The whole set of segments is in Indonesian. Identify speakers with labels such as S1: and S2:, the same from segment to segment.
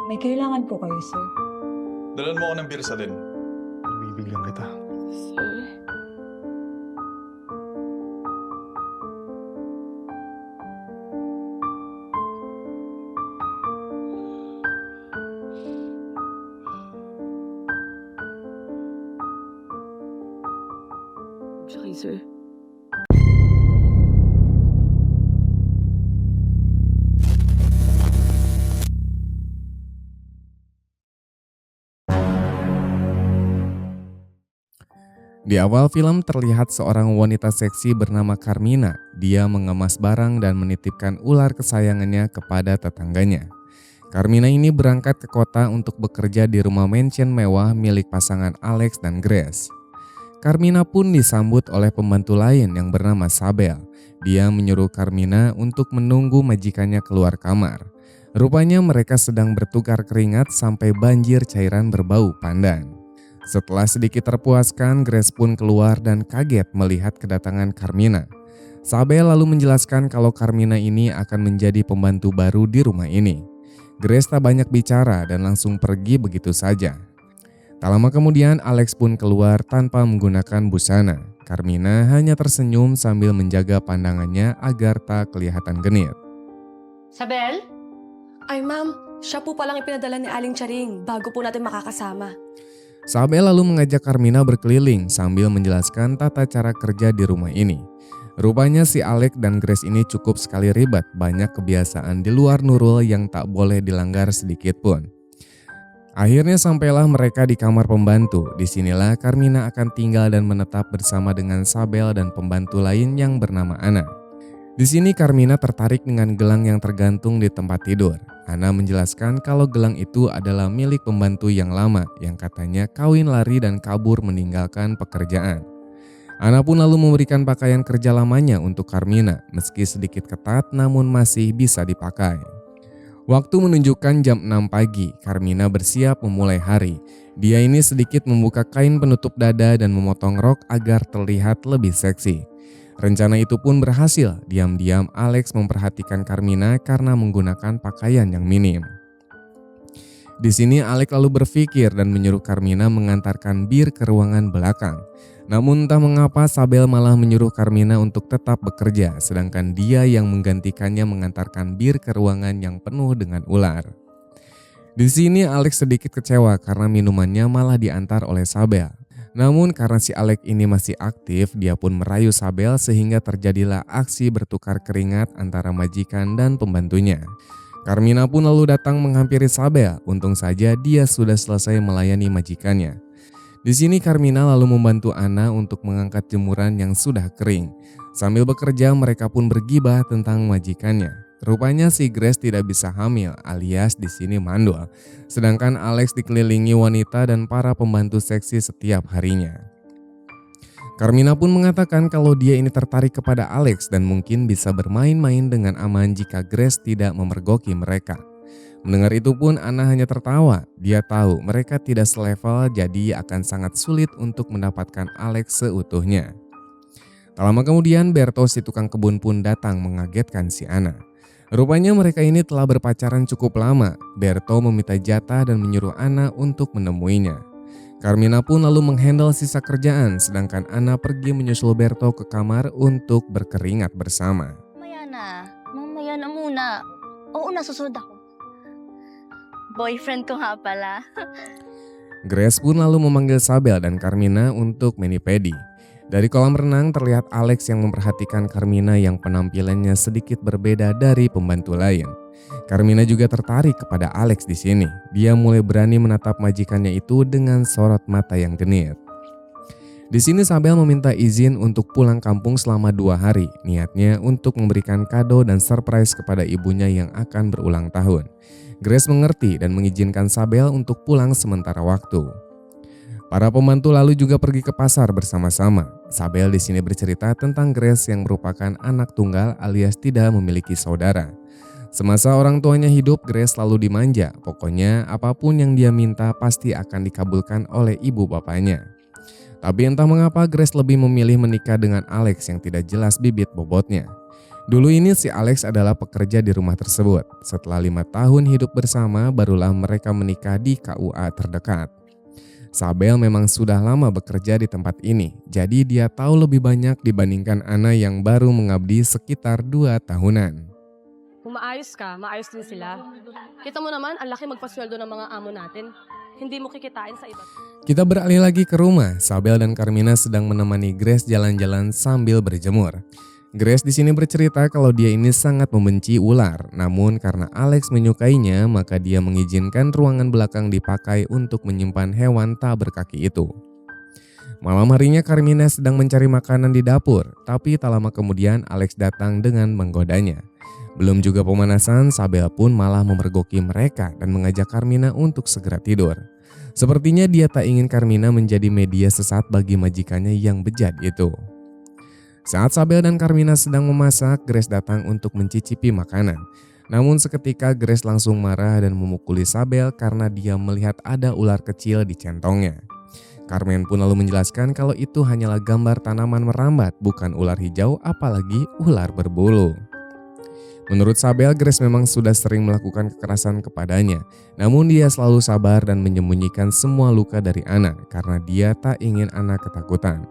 S1: May kailangan po kayo, sir.
S2: Dalan mo ako ng beer sa din.
S3: Bibigyan kita.
S4: Sir? Sorry, sir.
S5: Di awal film terlihat seorang wanita seksi bernama Carmina. Dia mengemas barang dan menitipkan ular kesayangannya kepada tetangganya. Carmina ini berangkat ke kota untuk bekerja di rumah mansion mewah milik pasangan Alex dan Grace. Carmina pun disambut oleh pembantu lain yang bernama Sabel. Dia menyuruh Carmina untuk menunggu majikannya keluar kamar. Rupanya mereka sedang bertukar keringat sampai banjir cairan berbau pandan. Setelah sedikit terpuaskan, Grace pun keluar dan kaget melihat kedatangan Carmina. Sabel lalu menjelaskan kalau Carmina ini akan menjadi pembantu baru di rumah ini. Grace tak banyak bicara dan langsung pergi begitu saja. Tak lama kemudian Alex pun keluar tanpa menggunakan busana. Carmina hanya tersenyum sambil menjaga pandangannya agar tak kelihatan genit.
S6: Sabel?
S4: Ay, ma'am. Siya po palang ipinadala ni Aling Charing bago po natin makakasama.
S5: Sabel lalu mengajak Carmina berkeliling sambil menjelaskan tata cara kerja di rumah ini. Rupanya si Alex dan Grace ini cukup sekali ribet, banyak kebiasaan di luar Nurul yang tak boleh dilanggar sedikit pun. Akhirnya sampailah mereka di kamar pembantu. Disinilah Carmina akan tinggal dan menetap bersama dengan Sabel dan pembantu lain yang bernama Ana. Di sini Carmina tertarik dengan gelang yang tergantung di tempat tidur. Ana menjelaskan kalau gelang itu adalah milik pembantu yang lama yang katanya kawin lari dan kabur meninggalkan pekerjaan. Ana pun lalu memberikan pakaian kerja lamanya untuk Carmina, meski sedikit ketat namun masih bisa dipakai. Waktu menunjukkan jam 6 pagi, Carmina bersiap memulai hari. Dia ini sedikit membuka kain penutup dada dan memotong rok agar terlihat lebih seksi. Rencana itu pun berhasil. Diam-diam Alex memperhatikan Carmina karena menggunakan pakaian yang minim. Di sini Alex lalu berpikir dan menyuruh Carmina mengantarkan bir ke ruangan belakang. Namun entah mengapa Sabel malah menyuruh Carmina untuk tetap bekerja, sedangkan dia yang menggantikannya mengantarkan bir ke ruangan yang penuh dengan ular. Di sini Alex sedikit kecewa karena minumannya malah diantar oleh Sabel. Namun karena si Alex ini masih aktif, dia pun merayu Sabel sehingga terjadilah aksi bertukar keringat antara majikan dan pembantunya. Carmina pun lalu datang menghampiri Sabel, untung saja dia sudah selesai melayani majikannya. Di sini Carmina lalu membantu Ana untuk mengangkat jemuran yang sudah kering. Sambil bekerja mereka pun bergibah tentang majikannya. Rupanya si Grace tidak bisa hamil alias di sini mandul. Sedangkan Alex dikelilingi wanita dan para pembantu seksi setiap harinya. Carmina pun mengatakan kalau dia ini tertarik kepada Alex dan mungkin bisa bermain-main dengan aman jika Grace tidak memergoki mereka. Mendengar itu pun Ana hanya tertawa. Dia tahu mereka tidak selevel jadi akan sangat sulit untuk mendapatkan Alex seutuhnya. Tak lama kemudian Berto si tukang kebun pun datang mengagetkan si Ana. Rupanya mereka ini telah berpacaran cukup lama. Berto meminta jatah dan menyuruh Ana untuk menemuinya. Carmina pun lalu menghandle sisa kerjaan sedangkan Ana pergi menyusul Berto ke kamar untuk berkeringat bersama.
S6: Mamaya na muna. Oo, nasusunod ako. Boyfriend ko nga pala.
S5: Grace pun lalu memanggil Sabel dan Carmina untuk mani-pedi. Dari kolam renang terlihat Alex yang memperhatikan Carmina yang penampilannya sedikit berbeda dari pembantu lain. Carmina juga tertarik kepada Alex di sini. Dia mulai berani menatap majikannya itu dengan sorot mata yang genit. Di sini Sabel meminta izin untuk pulang kampung selama 2 hari. Niatnya untuk memberikan kado dan surprise kepada ibunya yang akan berulang tahun. Grace mengerti dan mengizinkan Sabel untuk pulang sementara waktu. Para pembantu lalu juga pergi ke pasar bersama-sama. Sabel di sini bercerita tentang Grace yang merupakan anak tunggal alias tidak memiliki saudara. Semasa orang tuanya hidup, Grace selalu dimanja. Pokoknya apapun yang dia minta pasti akan dikabulkan oleh ibu bapaknya. Tapi entah mengapa Grace lebih memilih menikah dengan Alex yang tidak jelas bibit bobotnya. Dulu ini si Alex adalah pekerja di rumah tersebut. Setelah 5 tahun hidup bersama, barulah mereka menikah di KUA terdekat. Sabel memang sudah lama bekerja di tempat ini, jadi dia tahu lebih banyak dibandingkan Ana yang baru mengabdi sekitar 2 tahunan.
S4: Kung maayos ka, maayos din sila. Kita mo naman, ang laki magpasweldo ng mga amo natin. Hindi mo kikitain sa iba.
S5: Kita beralih lagi ke rumah. Sabel dan Carmina sedang menemani Grace jalan-jalan sambil berjemur. Grace di sini bercerita kalau dia ini sangat membenci ular, namun karena Alex menyukainya, maka dia mengizinkan ruangan belakang dipakai untuk menyimpan hewan tak berkaki itu. Malam harinya Carmina sedang mencari makanan di dapur, tapi tak lama kemudian Alex datang dengan menggodanya. Belum juga pemanasan, Sabel pun malah memergoki mereka dan mengajak Carmina untuk segera tidur. Sepertinya dia tak ingin Carmina menjadi media sesat bagi majikannya yang bejat itu. Saat Sabel dan Carmina sedang memasak, Grace datang untuk mencicipi makanan. Namun seketika Grace langsung marah dan memukuli Sabel karena dia melihat ada ular kecil di centongnya. Carmen pun lalu menjelaskan kalau itu hanyalah gambar tanaman merambat, bukan ular hijau apalagi ular berbulu. Menurut Sabel, Grace memang sudah sering melakukan kekerasan kepadanya. Namun dia selalu sabar dan menyembunyikan semua luka dari Ana karena dia tak ingin Ana ketakutan.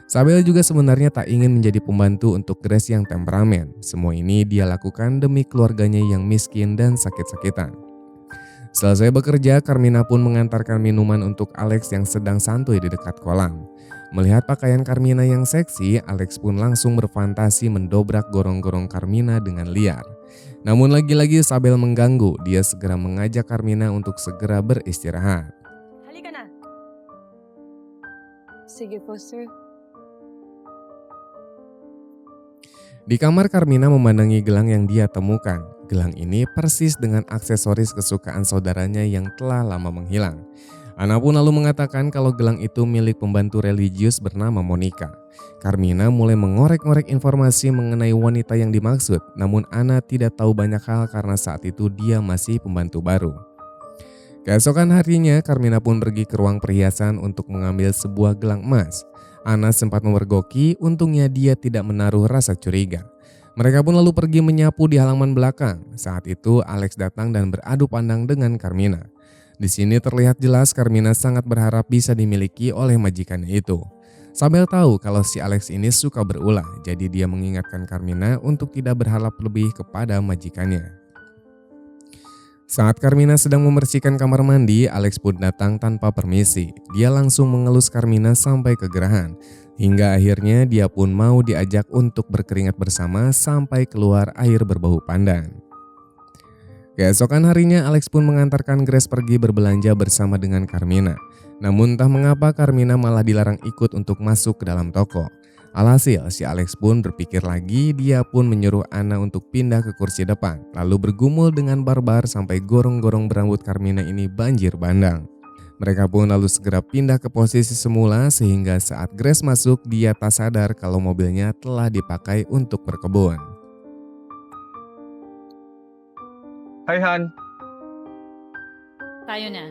S5: Sabel juga sebenarnya tak ingin menjadi pembantu untuk Grace yang temperamen. Semua ini dia lakukan demi keluarganya yang miskin dan sakit-sakitan. Selesai bekerja, Carmina pun mengantarkan minuman untuk Alex yang sedang santuy di dekat kolam. Melihat pakaian Carmina yang seksi, Alex pun langsung berfantasi mendobrak gorong-gorong Carmina dengan liar. Namun lagi-lagi Sabel mengganggu, dia segera mengajak Carmina untuk segera beristirahat.
S4: Halika na. Sige po, sir.
S5: Di kamar Carmina memandangi gelang yang dia temukan. Gelang ini persis dengan aksesoris kesukaan saudaranya yang telah lama menghilang. Ana pun lalu mengatakan kalau gelang itu milik pembantu religius bernama Monica. Carmina mulai mengorek-ngorek informasi mengenai wanita yang dimaksud, namun Ana tidak tahu banyak hal karena saat itu dia masih pembantu baru. Keesokan harinya, Carmina pun pergi ke ruang perhiasan untuk mengambil sebuah gelang emas. Ana sempat memergoki, untungnya dia tidak menaruh rasa curiga. Mereka pun lalu pergi menyapu di halaman belakang. Saat itu Alex datang dan beradu pandang dengan Carmina. Di sini terlihat jelas Carmina sangat berharap bisa dimiliki oleh majikannya itu. Sabel tahu kalau si Alex ini suka berulah, jadi dia mengingatkan Carmina untuk tidak berharap lebih kepada majikannya. Saat Carmina sedang membersihkan kamar mandi, Alex pun datang tanpa permisi. Dia langsung mengelus Carmina sampai kegerahan. Hingga akhirnya dia pun mau diajak untuk berkeringat bersama sampai keluar air berbau pandan. Keesokan harinya Alex pun mengantarkan Grace pergi berbelanja bersama dengan Carmina. Namun entah mengapa Carmina malah dilarang ikut untuk masuk ke dalam toko. Alhasil si Alex pun berpikir lagi, dia pun menyuruh Ana untuk pindah ke kursi depan. Lalu bergumul dengan barbar sampai gorong-gorong berambut Carmina ini banjir bandang. Mereka pun lalu segera pindah ke posisi semula sehingga saat Grace masuk dia tak sadar kalau mobilnya telah dipakai untuk berkebun.
S3: Hai Han.
S6: Tayo na.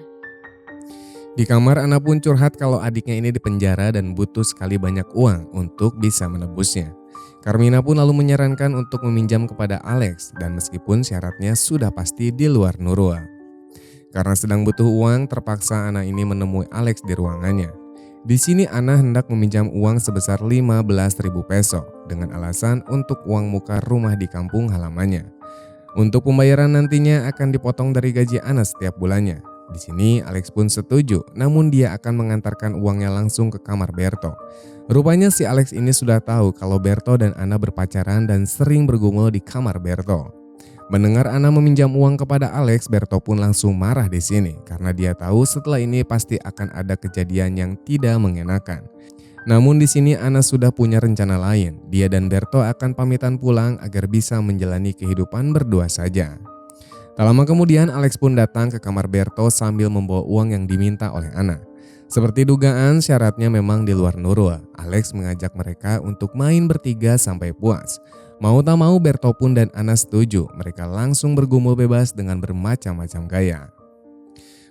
S5: Di kamar Ana pun curhat kalau adiknya ini dipenjara dan butuh sekali banyak uang untuk bisa menebusnya. Carmina pun lalu menyarankan untuk meminjam kepada Alex dan meskipun syaratnya sudah pasti di luar Nurul. Karena sedang butuh uang, terpaksa Ana ini menemui Alex di ruangannya. Di sini Ana hendak meminjam uang sebesar 15.000 peso dengan alasan untuk uang muka rumah di kampung halamannya. Untuk pembayaran nantinya akan dipotong dari gaji Ana setiap bulannya. Di sini Alex pun setuju, namun dia akan mengantarkan uangnya langsung ke kamar Berto. Rupanya si Alex ini sudah tahu kalau Berto dan Ana berpacaran dan sering bergumul di kamar Berto. Mendengar Ana meminjam uang kepada Alex, Berto pun langsung marah di sini karena dia tahu setelah ini pasti akan ada kejadian yang tidak mengenakan. Namun di sini Ana sudah punya rencana lain. Dia dan Berto akan pamitan pulang agar bisa menjalani kehidupan berdua saja. Tak lama kemudian Alex pun datang ke kamar Berto sambil membawa uang yang diminta oleh Ana. Seperti dugaan, syaratnya memang di luar Nurul. Alex mengajak mereka untuk main bertiga sampai puas. Mau tak mau Berto pun dan Ana setuju. Mereka langsung bergumul bebas dengan bermacam-macam gaya.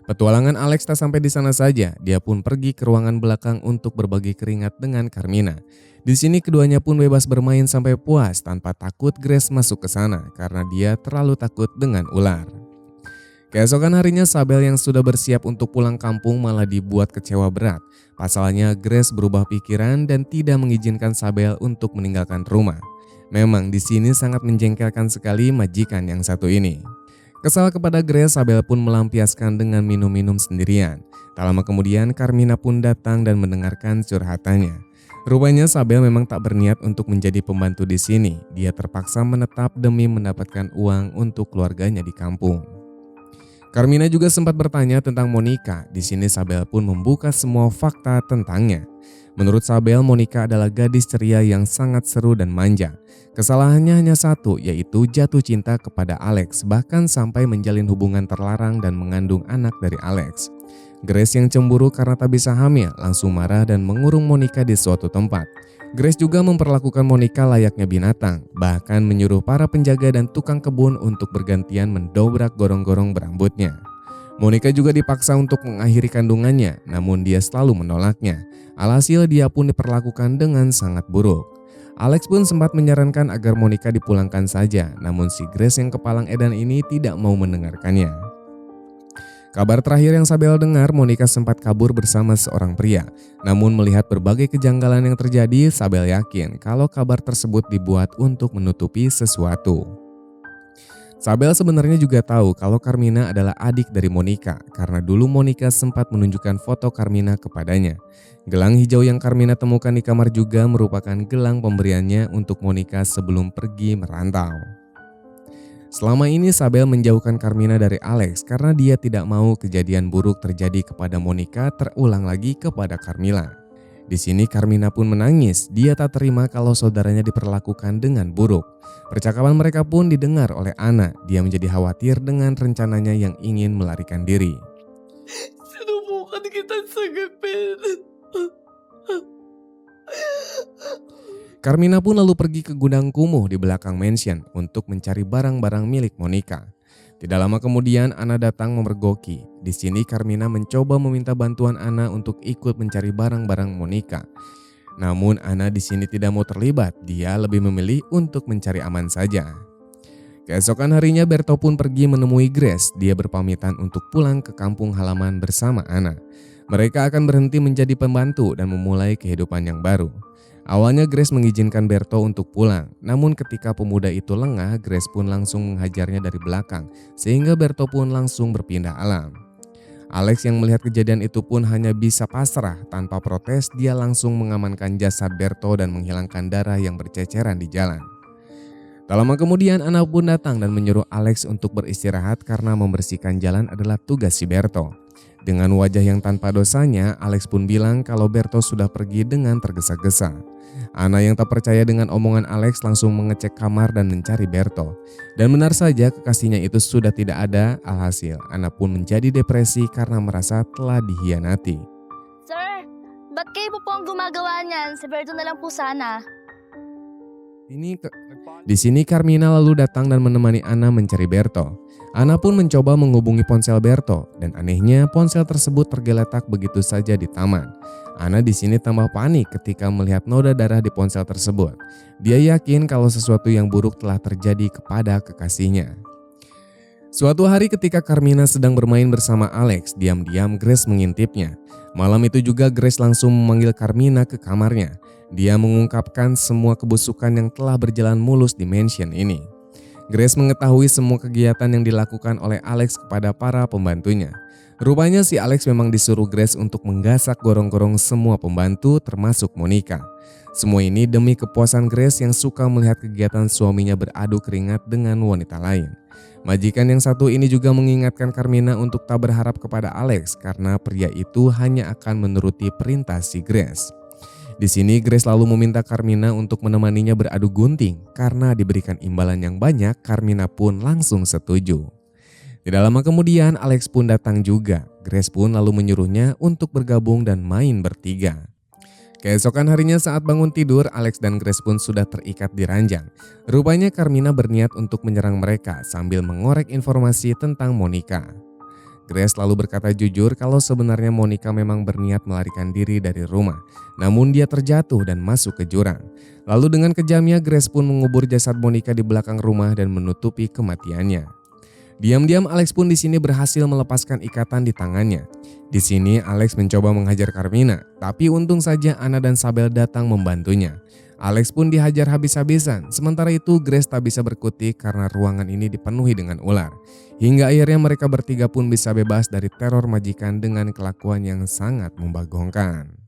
S5: Petualangan Alex tak sampai di sana saja, dia pun pergi ke ruangan belakang untuk berbagi keringat dengan Carmina. Di sini keduanya pun bebas bermain sampai puas tanpa takut Grace masuk ke sana karena dia terlalu takut dengan ular. Keesokan harinya Sabel yang sudah bersiap untuk pulang kampung malah dibuat kecewa berat. Pasalnya Grace berubah pikiran dan tidak mengizinkan Sabel untuk meninggalkan rumah. Memang di sini sangat menjengkelkan sekali majikan yang satu ini. Kesal kepada Grace, Sabel pun melampiaskan dengan minum-minum sendirian. Tak lama kemudian Carmina pun datang dan mendengarkan curhatannya. Rupanya Sabel memang tak berniat untuk menjadi pembantu di sini. Dia terpaksa menetap demi mendapatkan uang untuk keluarganya di kampung. Carmina juga sempat bertanya tentang Monica. Di sini Sabel pun membuka semua fakta tentangnya. Menurut Sabel, Monica adalah gadis ceria yang sangat seru dan manja. Kesalahannya hanya satu, yaitu jatuh cinta kepada Alex, bahkan sampai menjalin hubungan terlarang dan mengandung anak dari Alex. Grace yang cemburu karena tak bisa hamil langsung marah dan mengurung Monica di suatu tempat. Grace juga memperlakukan Monica layaknya binatang, bahkan menyuruh para penjaga dan tukang kebun untuk bergantian mendobrak gorong-gorong berambutnya. Monica juga dipaksa untuk mengakhiri kandungannya, namun dia selalu menolaknya. Alhasil dia pun diperlakukan dengan sangat buruk. Alex pun sempat menyarankan agar Monica dipulangkan saja, namun si Grace yang kepalang edan ini tidak mau mendengarkannya. Kabar terakhir yang Sabel dengar, Monica sempat kabur bersama seorang pria. Namun melihat berbagai kejanggalan yang terjadi, Sabel yakin kalau kabar tersebut dibuat untuk menutupi sesuatu. Sabel sebenarnya juga tahu kalau Carmina adalah adik dari Monica karena dulu Monica sempat menunjukkan foto Carmina kepadanya. Gelang hijau yang Carmina temukan di kamar juga merupakan gelang pemberiannya untuk Monica sebelum pergi merantau. Selama ini Sabel menjauhkan Carmina dari Alex karena dia tidak mau kejadian buruk terjadi kepada Monica terulang lagi kepada Carmila. Di sini Carmina pun menangis, dia tak terima kalau saudaranya diperlakukan dengan buruk. Percakapan mereka pun didengar oleh Ana, dia menjadi khawatir dengan rencananya yang ingin melarikan diri.
S4: Sinubukan kita sagipin.
S5: Carmina pun lalu pergi ke gudang kumuh di belakang mansion untuk mencari barang-barang milik Monica. Tidak lama kemudian Ana datang memergoki. Di sini Carmina mencoba meminta bantuan Ana untuk ikut mencari barang-barang Monica. Namun Ana di sini tidak mau terlibat, dia lebih memilih untuk mencari aman saja. Keesokan harinya Berto pun pergi menemui Grace, dia berpamitan untuk pulang ke kampung halaman bersama Ana. Mereka akan berhenti menjadi pembantu dan memulai kehidupan yang baru. Awalnya Grace mengizinkan Berto untuk pulang, namun ketika pemuda itu lengah, Grace pun langsung menghajarnya dari belakang, sehingga Berto pun langsung berpindah alam. Alex yang melihat kejadian itu pun hanya bisa pasrah, tanpa protes dia langsung mengamankan jasad Berto dan menghilangkan darah yang berceceran di jalan. Tak lama kemudian Ana pun datang dan menyuruh Alex untuk beristirahat karena membersihkan jalan adalah tugas si Berto. Dengan wajah yang tanpa dosanya, Alex pun bilang kalau Berto sudah pergi dengan tergesa-gesa. Ana yang tak percaya dengan omongan Alex langsung mengecek kamar dan mencari Berto. Dan benar saja kekasihnya itu sudah tidak ada, alhasil Ana pun menjadi depresi karena merasa telah dihianati.
S6: Sir, ba't kayo po ang gumagawa niyan? Si Berto na lang po sana.
S5: Di sini Carmina lalu datang dan menemani Ana mencari Berto. Ana pun mencoba menghubungi ponsel Berto dan anehnya ponsel tersebut tergeletak begitu saja di taman. Ana di sini tambah panik ketika melihat noda darah di ponsel tersebut. Dia yakin kalau sesuatu yang buruk telah terjadi kepada kekasihnya. Suatu hari ketika Carmina sedang bermain bersama Alex, diam-diam Grace mengintipnya. Malam itu juga Grace langsung memanggil Carmina ke kamarnya. Dia mengungkapkan semua kebusukan yang telah berjalan mulus di mansion ini. Grace mengetahui semua kegiatan yang dilakukan oleh Alex kepada para pembantunya. Rupanya si Alex memang disuruh Grace untuk menggasak gorong-gorong semua pembantu termasuk Monica. Semua ini demi kepuasan Grace yang suka melihat kegiatan suaminya beradu keringat dengan wanita lain. Majikan yang satu ini juga mengingatkan Carmina untuk tak berharap kepada Alex karena pria itu hanya akan menuruti perintah si Grace. Di sini Grace lalu meminta Carmina untuk menemaninya beradu gunting. Karena diberikan imbalan yang banyak, Carmina pun langsung setuju. Tidak lama kemudian Alex pun datang juga. Grace pun lalu menyuruhnya untuk bergabung dan main bertiga. Keesokan harinya saat bangun tidur, Alex dan Grace pun sudah terikat di ranjang. Rupanya Carmina berniat untuk menyerang mereka sambil mengorek informasi tentang Monica. Grace lalu berkata jujur kalau sebenarnya Monica memang berniat melarikan diri dari rumah. Namun dia terjatuh dan masuk ke jurang. Lalu dengan kejamnya Grace pun mengubur jasad Monica di belakang rumah dan menutupi kematiannya. Diam-diam Alex pun di sini berhasil melepaskan ikatan di tangannya. Di sini Alex mencoba menghajar Carmina, tapi untung saja Anna dan Sabel datang membantunya. Alex pun dihajar habis-habisan, sementara itu Grace tak bisa berkutik karena ruangan ini dipenuhi dengan ular. Hingga akhirnya mereka bertiga pun bisa bebas dari teror majikan dengan kelakuan yang sangat membagongkan.